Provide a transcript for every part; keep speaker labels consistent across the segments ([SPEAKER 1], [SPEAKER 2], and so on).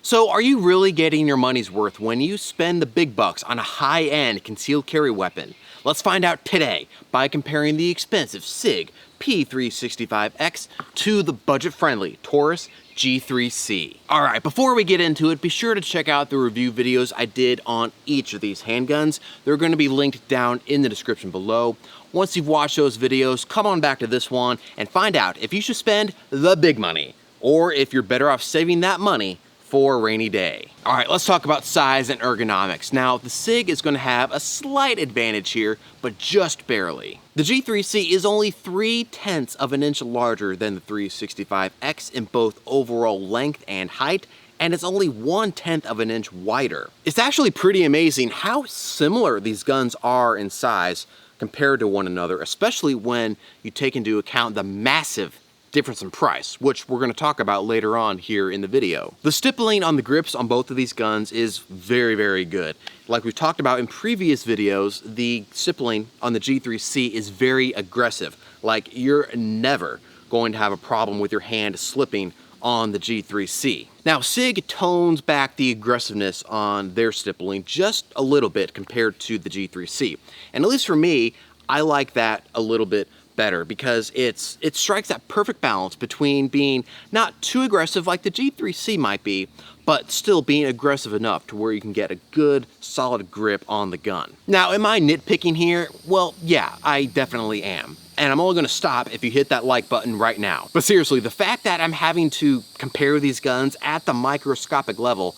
[SPEAKER 1] So are you really getting your money's worth when you spend the big bucks on a high-end concealed carry weapon? Let's find out today by comparing the expensive Sig P365X to the budget-friendly Taurus G3C. Alright, before we get into it, be sure to check out the review videos I did on each of these handguns. They're going to be linked down in the description below. Once you've watched those videos, come on back to this one and find out if you should spend the big money or if you're better off saving that money for a rainy day. All right, let's talk about size and ergonomics. Now, the Sig is going to have a slight advantage here, but just barely. The G3C is only 3/10 of an inch larger than the 365X in both overall length and height, and it's only 1/10 of an inch wider. It's actually pretty amazing how similar these guns are in size compared to one another, especially when you take into account the massive difference in price, which we're going to talk about later on here in the video. The stippling on the grips on both of these guns is very, very good. Like we've talked about in previous videos, the stippling on the G3C is very aggressive. Like you're never going to have a problem with your hand slipping on the G3C. Now, Sig tones back the aggressiveness on their stippling just a little bit compared to the G3C. And at least for me, I like that a little bit better because it strikes that perfect balance between being not too aggressive like the G3C might be, but still being aggressive enough to where you can get a good solid grip on the gun. Now, am I nitpicking here? Well, yeah, I definitely am. And I'm only going to stop if you hit that like button right now. But seriously, the fact that I'm having to compare these guns at the microscopic level,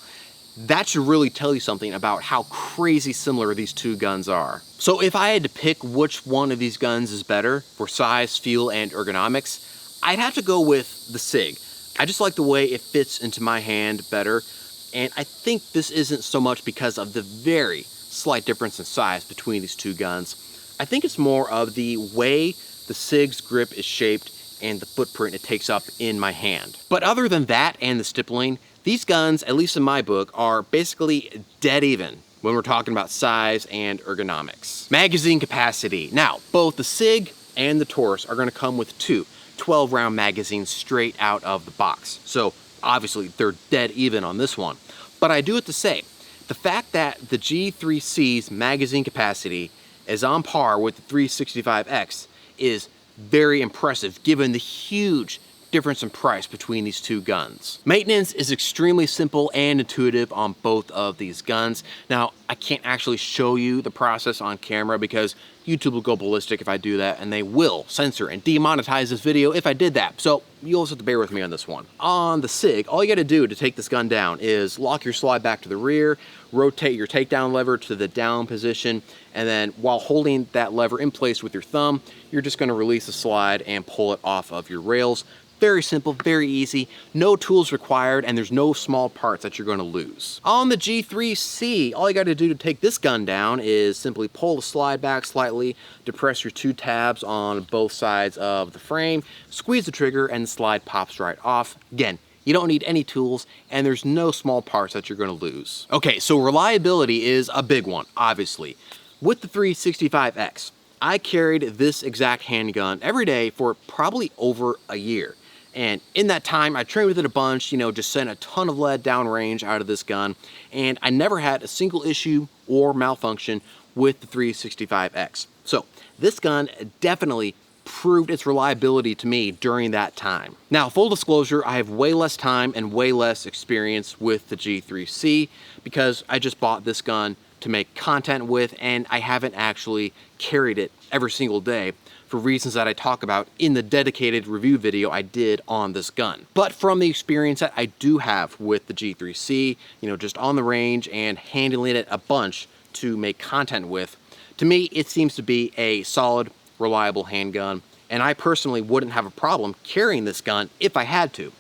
[SPEAKER 1] that should really tell you something about how crazy similar these two guns are. So if I had to pick which one of these guns is better for size, feel, and ergonomics, I'd have to go with the Sig. I just like the way it fits into my hand better, and I think this isn't so much because of the very slight difference in size between these two guns. I think it's more of the way the Sig's grip is shaped and the footprint it takes up in my hand. But other than that and the stippling, these guns, at least in my book, are basically dead even when we're talking about size and ergonomics. Magazine capacity. Now, both the Sig and the Taurus are going to come with two 12-round magazines straight out of the box. So obviously they're dead even on this one. But I do have to say, the fact that the G3C's magazine capacity is on par with the 365X is very impressive given the huge difference in price between these two guns. Maintenance is extremely simple and intuitive on both of these guns. Now, I can't actually show you the process on camera because YouTube will go ballistic if I do that, and they will censor and demonetize this video if I did that. So you'll also have to bear with me on this one. On the Sig, all you gotta do to take this gun down is lock your slide back to the rear, rotate your takedown lever to the down position, and then while holding that lever in place with your thumb, you're just gonna release the slide and pull it off of your rails. Very simple, very easy, no tools required, and there's no small parts that you're going to lose. On the G3C, all you got to do to take this gun down is simply pull the slide back slightly, depress your two tabs on both sides of the frame, squeeze the trigger, and the slide pops right off. Again, you don't need any tools, and there's no small parts that you're going to lose. Okay, so reliability is a big one, obviously. With the 365X, I carried this exact handgun every day for probably over a year. And in that time, I trained with it a bunch, just sent a ton of lead downrange out of this gun, and I never had a single issue or malfunction with the 365X. So this gun definitely proved its reliability to me during that time. Now, full disclosure, I have way less time and way less experience with the G3C because I just bought this gun to make content with, and I haven't actually carried it every single day for reasons that I talk about in the dedicated review video I did on this gun. But from the experience that I do have with the G3C, just on the range and handling it a bunch to make content with, to me, it seems to be a solid, reliable handgun, and I personally wouldn't have a problem carrying this gun if I had to.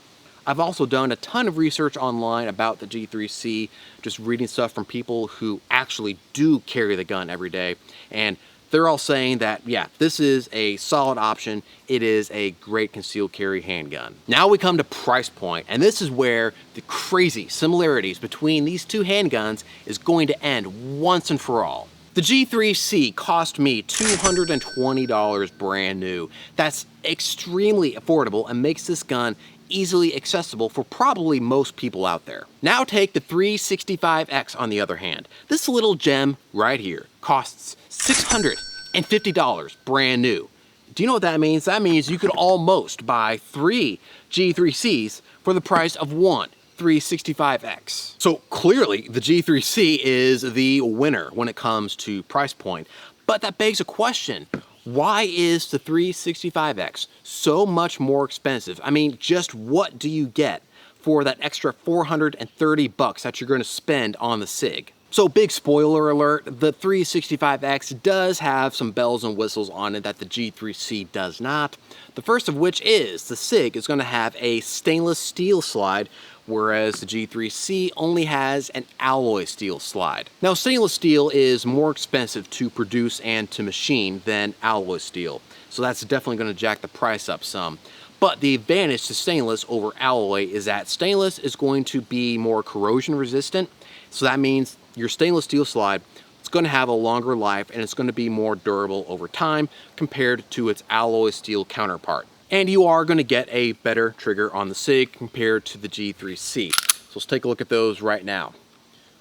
[SPEAKER 1] I've also done a ton of research online about the G3C, just reading stuff from people who actually do carry the gun every day, and they're all saying that, yeah, this is a solid option. It is a great concealed carry handgun. Now we come to price point, and this is where the crazy similarities between these two handguns is going to end once and for all. The G3C cost me $220 brand new. That's extremely affordable and makes this gun easily accessible for probably most people out there. Now take the 365X on the other hand. This little gem right here costs $650 brand new. Do you know what that means? That means you could almost buy 3 G3Cs for the price of one 365X. So clearly the G3C is the winner when it comes to price point. But that begs a question. Why is the 365X so much more expensive? I mean, just what do you get for that extra $430 that you're going to spend on the Sig? So big spoiler alert, the 365X does have some bells and whistles on it that the G3C does not. The first of which is the Sig is going to have a stainless steel slide, whereas the G3C only has an alloy steel slide. Now, stainless steel is more expensive to produce and to machine than alloy steel, so that's definitely going to jack the price up some. But the advantage to stainless over alloy is that stainless is going to be more corrosion resistant, so that means your stainless steel slide, it's going to have a longer life and it's going to be more durable over time compared to its alloy steel counterpart. And you are going to get a better trigger on the Sig compared to the G3C. So let's take a look at those right now.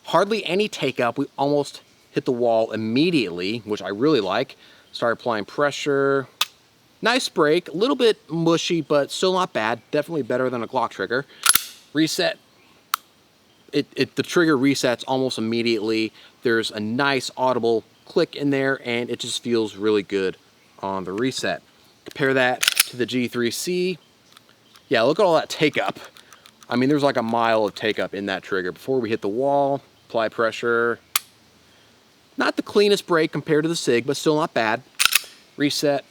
[SPEAKER 1] Hardly any take up. We almost hit the wall immediately, which I really like. Start applying pressure. Nice break, a little bit mushy, but still not bad. Definitely better than a Glock trigger. Reset. The trigger resets almost immediately. There's a nice audible click in there, and it just feels really good on the reset. Compare that to the G3C. Yeah, look at all that take up. I mean, there's like a mile of take up in that trigger. Before we hit the wall, apply pressure. Not the cleanest break compared to the Sig, but still not bad. Reset.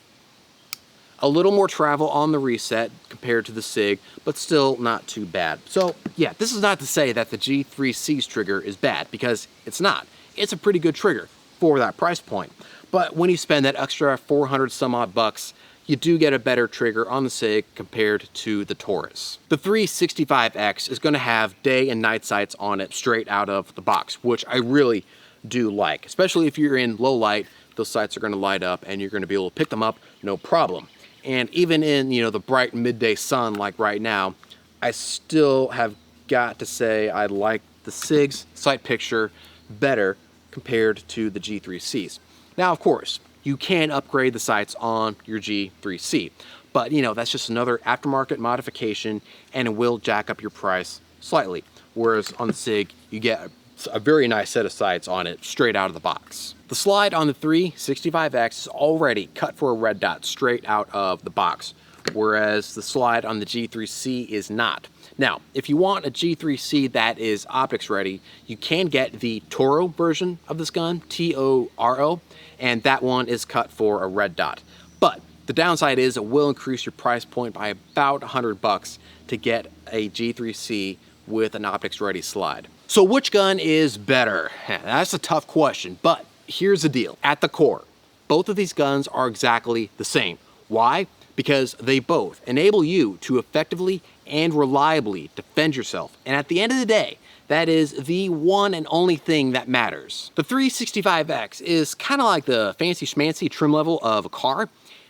[SPEAKER 1] A little more travel on the reset compared to the Sig, but still not too bad. So yeah, this is not to say that the G3C's trigger is bad, because it's not. It's a pretty good trigger for that price point. But when you spend that extra 400 some odd bucks, you do get a better trigger on the Sig compared to the Taurus. The 365X is going to have day and night sights on it straight out of the box, which I really do like. Especially if you're in low light, those sights are going to light up and you're going to be able to pick them up no problem. And even in, the bright midday sun like right now, I still have got to say I like the Sig's sight picture better compared to the G3C's. Now, of course, you can upgrade the sights on your G3C, but that's just another aftermarket modification and it will jack up your price slightly. Whereas on the Sig, you get a very nice set of sights on it straight out of the box. The slide on the 365X is already cut for a red dot straight out of the box, whereas the slide on the G3C is not. Now, if you want a G3C that is optics ready, you can get the Toro version of this gun, T-O-R-O, and that one is cut for a red dot. But the downside is it will increase your price point by about $100 to get a G3C with an optics ready slide. So which gun is better? That's a tough question, but here's the deal. At the core, both of these guns are exactly the same. Why? Because they both enable you to effectively and reliably defend yourself. And at the end of the day, that is the one and only thing that matters. The 365X is kind of like the fancy schmancy trim level of a car.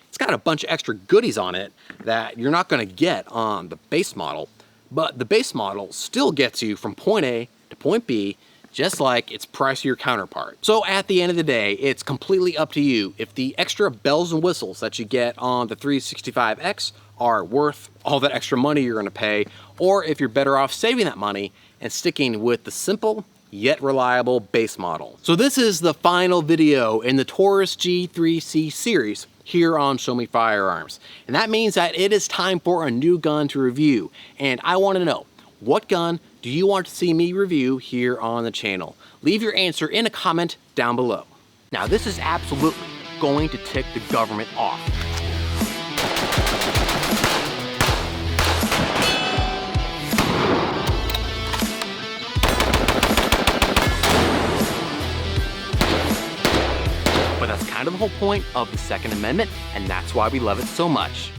[SPEAKER 1] It's got a bunch of extra goodies on it that you're not going to get on the base model, but the base model still gets you from point A to point B, just like its pricier counterpart. So at the end of the day, it's completely up to you if the extra bells and whistles that you get on the 365X are worth all that extra money you're gonna pay, or if you're better off saving that money and sticking with the simple yet reliable base model. So this is the final video in the Taurus G3C series here on Show Me Firearms. And that means that it is time for a new gun to review. And I want to know, what gun do you want to see me review here on the channel? Leave your answer in a comment down below. Now this is absolutely going to tick the government off. But that's kind of the whole point of the Second Amendment, and that's why we love it so much.